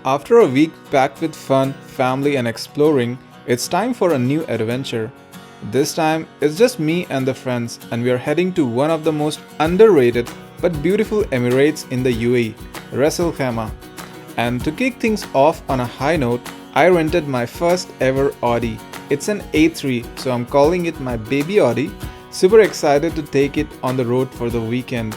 After a week packed with fun, family and exploring, it's time for a new adventure. This time, it's just me and the friends and we are heading to one of the most underrated but beautiful Emirates in the UAE, Ras Al Khaimah. And to kick things off on a high note, I rented my first ever Audi. It's an A3, so I'm calling it my baby Audi. Super excited to take it on the road for the weekend.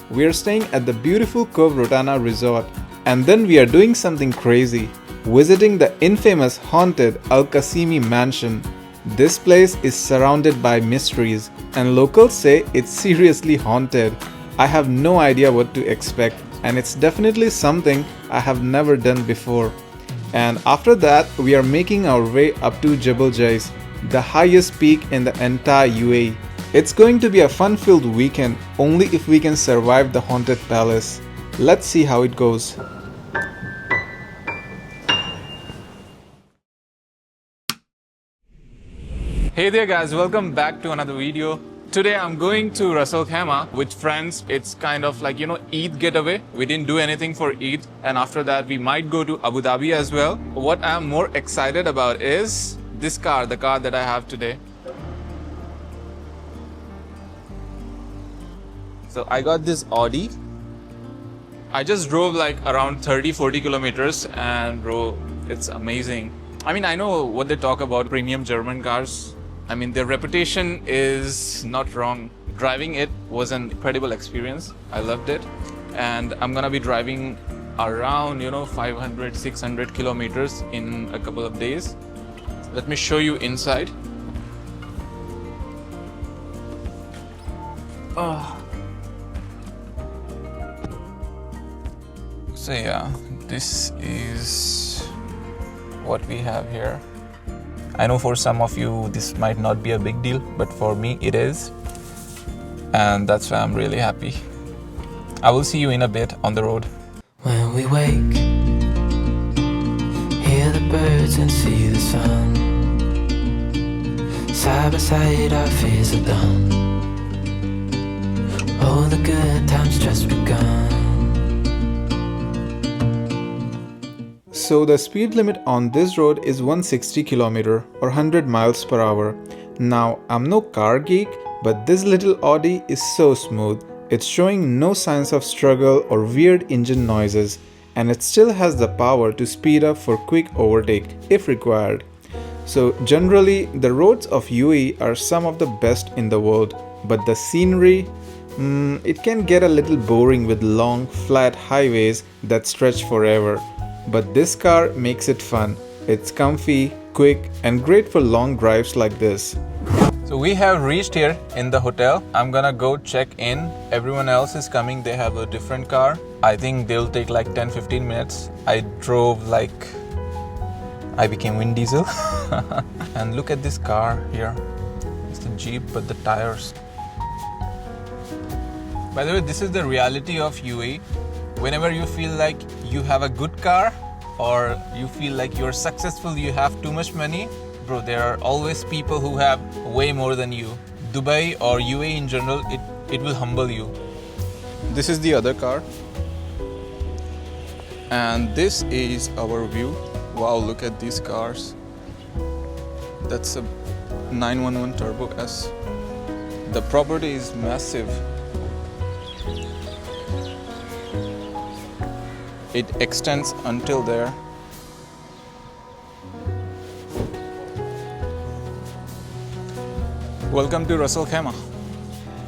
We are staying at the beautiful Cove Rotana Resort. And then we are doing something crazy, visiting the infamous haunted Al Qassimi Mansion. This place is surrounded by mysteries and locals say it's seriously haunted. I have no idea what to expect and it's definitely something I have never done before. And after that, we are making our way up to Jebel Jais, the highest peak in the entire UAE. It's going to be a fun-filled weekend only if we can survive the haunted palace. Let's see how it goes. Hey there guys, welcome back to another video. Today I'm going to Ras Al Khaimah with friends. It's kind of like, Eid getaway. We didn't do anything for Eid and after that we might go to Abu Dhabi as well. What I'm more excited about is this car, the car that I have today. So I got this Audi. I just drove like around 30-40 kilometers and bro, it's amazing. I mean, I know what they talk about premium German cars. I mean, their reputation is not wrong. Driving it was an incredible experience. I loved it. And I'm gonna be driving around, 500, 600 kilometers in a couple of days. Let me show you inside. Oh. So yeah, this is what we have here. I know for some of you this might not be a big deal, but for me it is. And that's why I'm really happy. I will see you in a bit on the road. When we wake, hear the birds and see the sun. Side by side our fears are done. All the good times just begun. So the speed limit on this road is 160 km or 100 miles per hour. Now I'm no car geek, but this little Audi is so smooth. It's showing no signs of struggle or weird engine noises, and it still has the power to speed up for quick overtake if required. So generally the roads of UAE are some of the best in the world, but the scenery, it can get a little boring with long flat highways that stretch forever. But this car makes it fun. It's comfy, quick and great for long drives like this. So we have reached here in the hotel. I'm gonna go check in. Everyone else is coming. They have a different car. I think they'll take like 10-15 minutes. I drove like I became Vin Diesel. And look at this car here. It's the Jeep but the tires. By the way, this is the reality of UAE. Whenever you feel like you have a good car or you feel like you're successful, you have too much money, bro, there are always people who have way more than you. Dubai or UAE in general, it will humble you. This is the other car. And this is our view. Wow, look at these cars. That's a 911 Turbo S. The property is massive. It extends until there. Welcome to Ras Al Khaimah.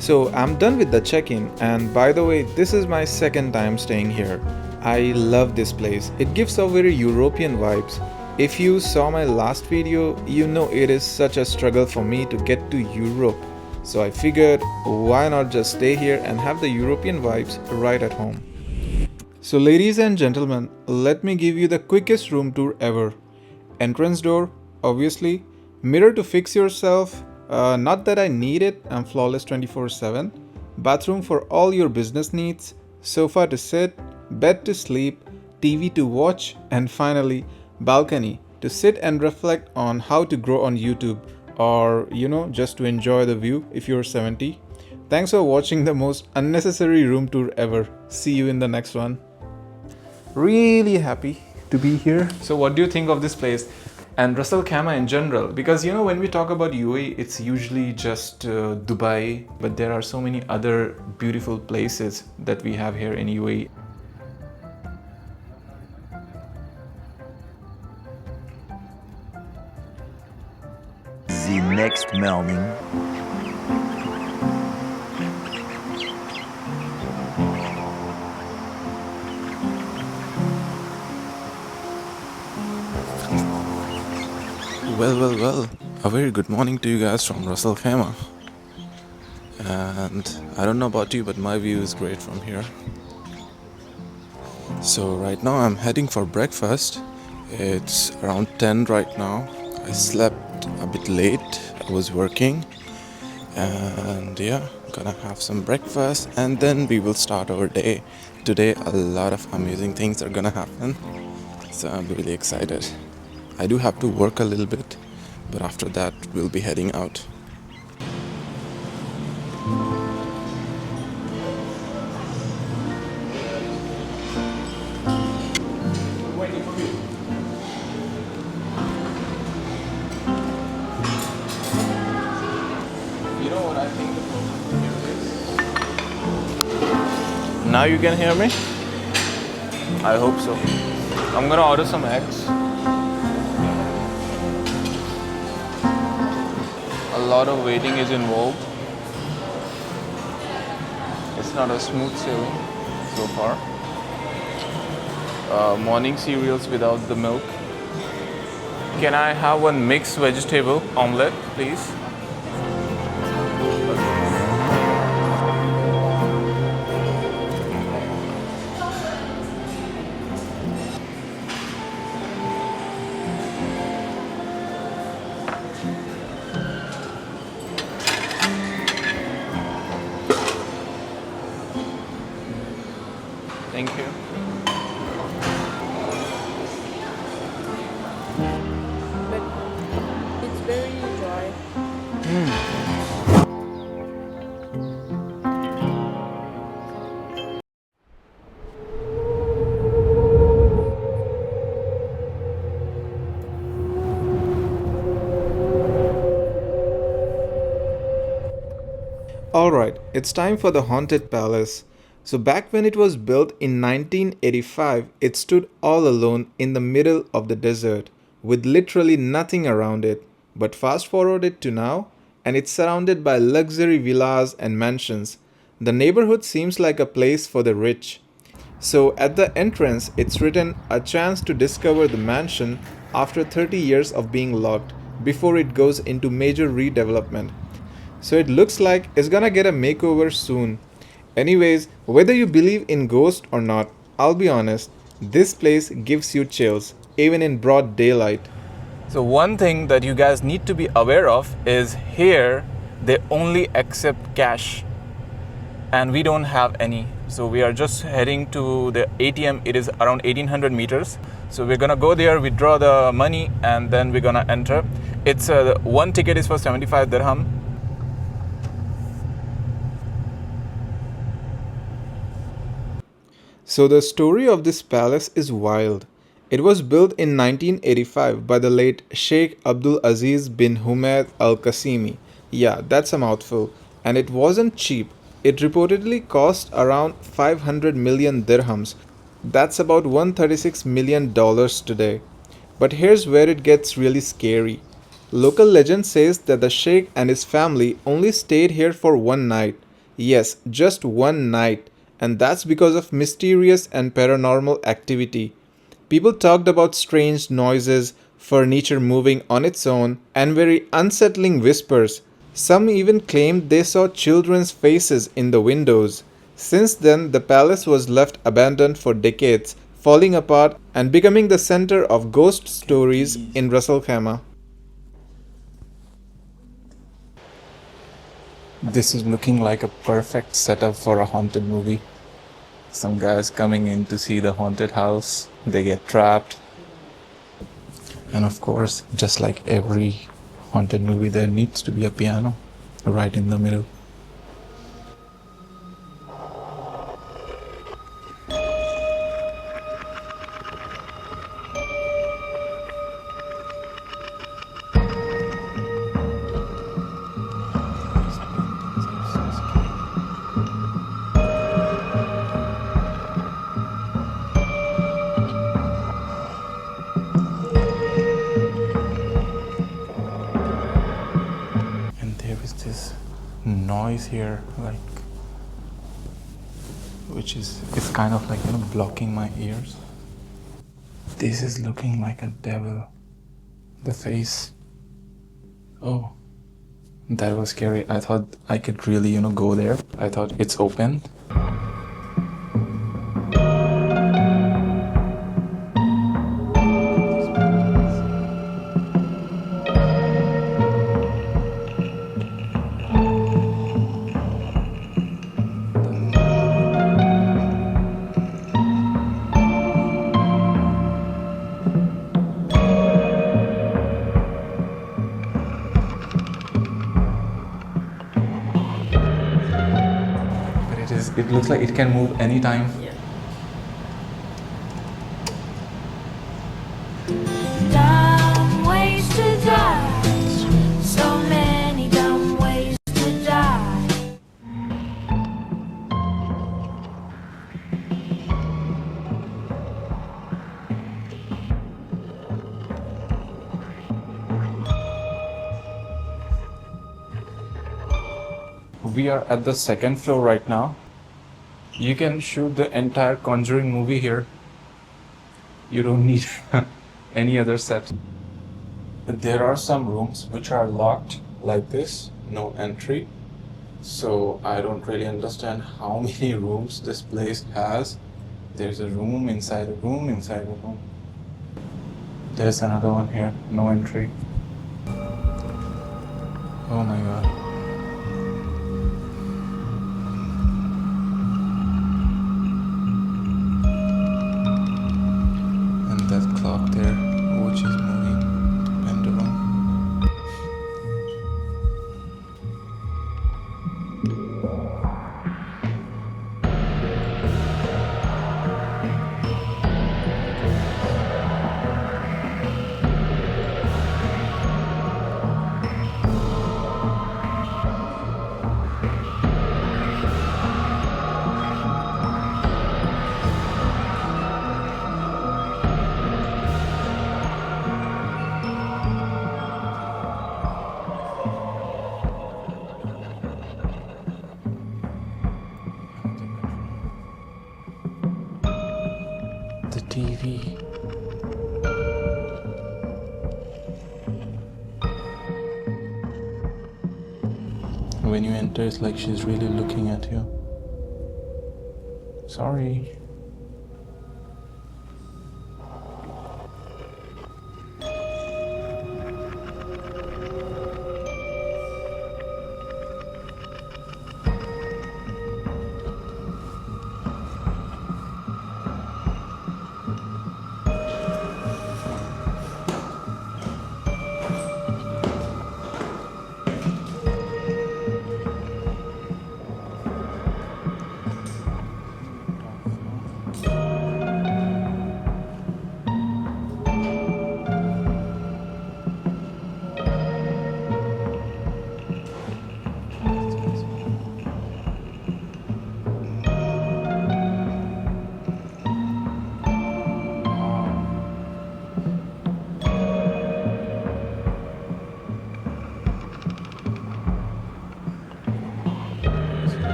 So I'm done with the check-in, and by the way, this is my second time staying here. I love this place. It gives off very European vibes. If you saw my last video, you know it is such a struggle for me to get to Europe. So I figured, why not just stay here and have the European vibes right at home. So ladies and gentlemen, let me give you the quickest room tour ever. Entrance door, obviously. Mirror to fix yourself. Not that I need it, I'm flawless 24/7. Bathroom for all your business needs. Sofa to sit, bed to sleep, TV to watch, and finally, balcony to sit and reflect on how to grow on YouTube, or just to enjoy the view if you're 70. Thanks for watching the most unnecessary room tour ever. See you in the next one. Really happy to be here. So what do you think of this place and Ras Al Khaimah in general? Because you know, when we talk about UAE, it's usually just Dubai, but there are so many other beautiful places that we have here in UAE. The next morning. Well, a very good morning to you guys from Ras Al Khaimah. And I don't know about you, but my view is great from here. So right now I'm heading for breakfast. It's around 10 right now. I slept a bit late. I was working. And yeah, gonna have some breakfast and then we will start our day. Today a lot of amazing things are gonna happen. So I'm really excited. I do have to work a little bit, but after that we'll be heading out. You know what I think the problem here is? Now you can hear me? I hope so. I'm gonna order some eggs. A lot of waiting is involved. It's not a smooth sailing so far. Morning cereals without the milk. Can I have one mixed vegetable omelette, please? Thank you. But it's very dry. Alright, it's time for the Haunted Palace. So back when it was built in 1985, it stood all alone in the middle of the desert with literally nothing around it. But fast forward it to now and it's surrounded by luxury villas and mansions. The neighborhood seems like a place for the rich. So at the entrance, it's written a chance to discover the mansion after 30 years of being locked before it goes into major redevelopment. So it looks like it's gonna get a makeover soon. Anyways, whether you believe in ghosts or not, I'll be honest, this place gives you chills, even in broad daylight. So one thing that you guys need to be aware of is here, they only accept cash. And we don't have any. So we are just heading to the ATM. It is around 1800 meters. So we're gonna go there, withdraw the money, and then we're gonna enter. It's one ticket is for 75 dirham. So the story of this palace is wild. It was built in 1985 by the late Sheikh Abdulaziz bin Humayd Al Qassimi. Yeah, that's a mouthful. And it wasn't cheap. It reportedly cost around 500 million dirhams. That's about $136 million today. But here's where it gets really scary. Local legend says that the Sheikh and his family only stayed here for one night. Yes, just one night. And that's because of mysterious and paranormal activity. People talked about strange noises, furniture moving on its own, and very unsettling whispers. Some even claimed they saw children's faces in the windows. Since then, the palace was left abandoned for decades, falling apart and becoming the center of ghost stories in Ras Al Khaimah. This is looking like a perfect setup for a haunted movie. Some guys coming in to see the haunted house, they get trapped. And of course, just like every haunted movie, there needs to be a piano right in the middle. noise here, like, which is it's kind of like, you know, blocking my ears. This is looking like a devil. The face. Oh, that was scary. I thought I could really, you know, go there. I thought it's open. It looks like it can move anytime. Yeah. Dumb ways to die. So many dumb ways to die. We are at the second floor right now. You can shoot the entire Conjuring movie here. You don't need any other set. There are some rooms which are locked like this, no entry. So I don't really understand how many rooms this place has. There's a room inside a room inside a room. There's another one here, no entry. Oh my god. That clock there, which is moving, the pendulum. The TV. When you enter, it's like she's really looking at you. Sorry.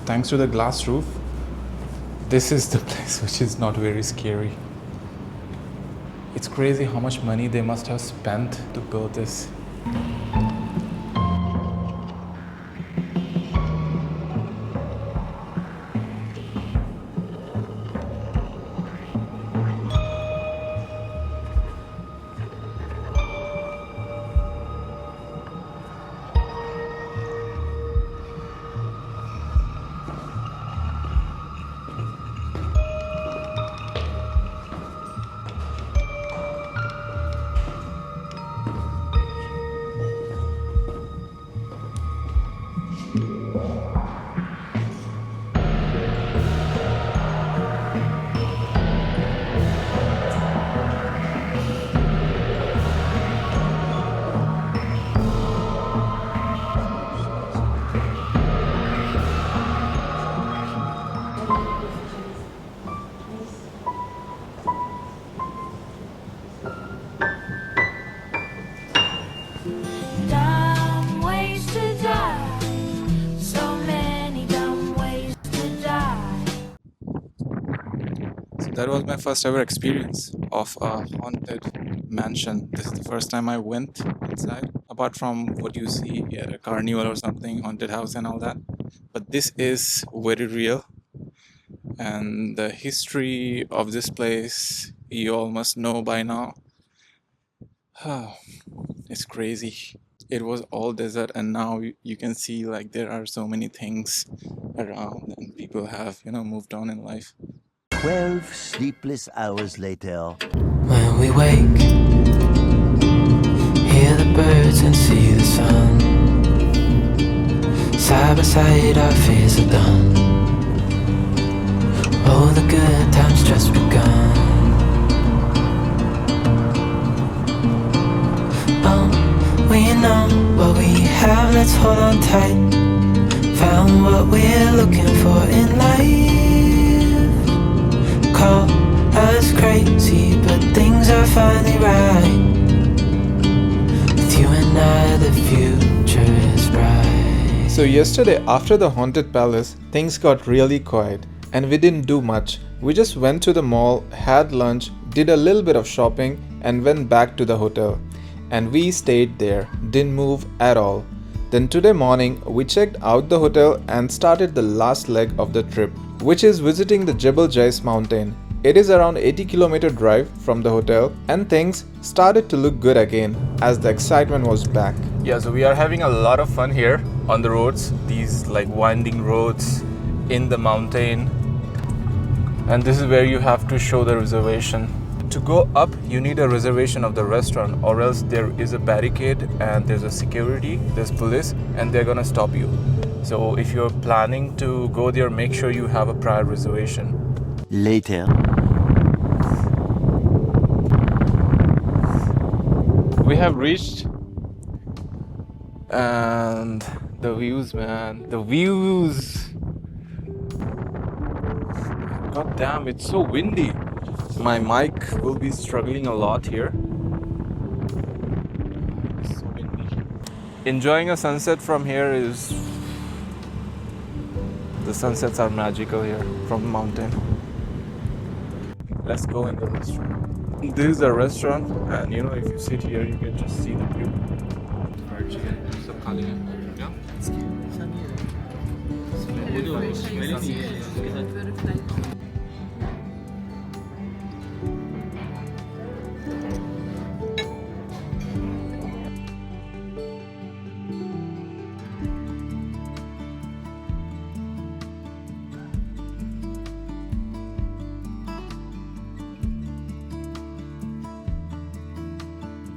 Thanks to the glass roof, this is the place which is not very scary. It's crazy how much money they must have spent to build this. that was my first ever experience of a haunted mansion. This is the first time I went inside, apart from what you see at a carnival or something, haunted house and all that. But this is very real, and the history of this place you all must know by now. It's crazy. It was all desert, and now you can see like there are so many things around, and people have moved on in life. 12 sleepless hours later. When we wake, hear the birds and see the sun. Side by side our fears are done. Oh, the good times just begun. We know what we have, let's hold on tight. Found what we're looking for in life. Call us crazy, but things are finally right. With you and I, the future is bright. So yesterday after the haunted palace, things got really quiet and we didn't do much. We just went to the mall, had lunch, did a little bit of shopping and went back to the hotel. And we stayed there, didn't move at all. Then today morning, we checked out the hotel and started the last leg of the trip, which is visiting the Jebel Jais mountain. It is around 80-kilometer drive from the hotel and things started to look good again as the excitement was back. Yeah, so we are having a lot of fun here on the roads, these like winding roads in the mountain. And this is where you have to show the reservation. To go up, you need a reservation of the restaurant, or else there is a barricade and there's a security, there's police, and they're gonna stop you. So if you're planning to go there, make sure you have a prior reservation. Later. We have reached, and the views, man, the views. God damn, it's so windy. My mic will be struggling a lot here. It's so windy. Enjoying a sunset from here is... The sunsets are magical here from the mountain. Let's go in the restaurant. This is a restaurant, and if you sit here, you can just see the view.